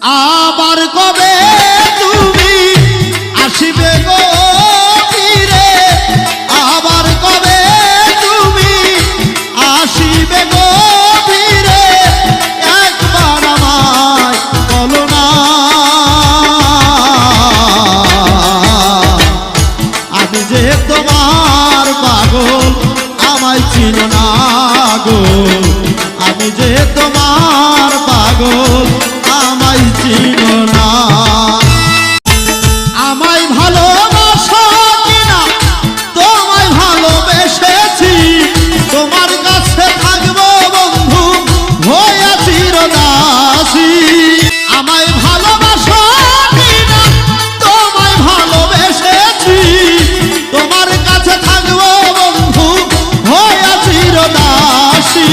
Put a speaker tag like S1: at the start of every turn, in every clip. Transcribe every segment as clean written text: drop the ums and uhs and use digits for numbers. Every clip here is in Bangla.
S1: আবার কবে তুমি আসিবে গো ফিরে, আবার কবে তুমি আসিবে গো ফিরে, একবার আমায় বলো না। আমি যে তোমার পাগল আমায় চিনো না গো, আমি যে তোমার পাগল আমায় চিনো না। আমায় ভালোবাসো কিনা তোমায় ভালোবেসেছি, তোমার কাছে থাকবো বন্ধু হয়ে চিরদাসী। আমায় ভালোবাসো কিনা তোমায় ভালোবেসেছি, তোমার কাছে থাকবো বন্ধু হয়ে চিরদাসী।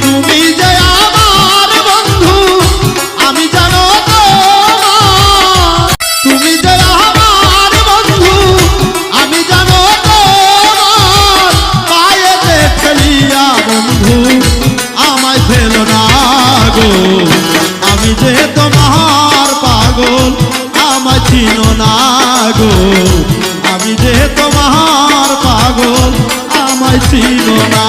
S1: তুমি যে আমার বন্ধু আমি জানো তো, তুমি যে আমার বন্ধু আমি জানো তো, পায়েতে ফেলিয়া বন্ধু আমায় ফেলো না গো। আমি যে তোমার পাগল আমায় চিনো না গো, আমি যে তোমার পাগল আমায় চিনো না।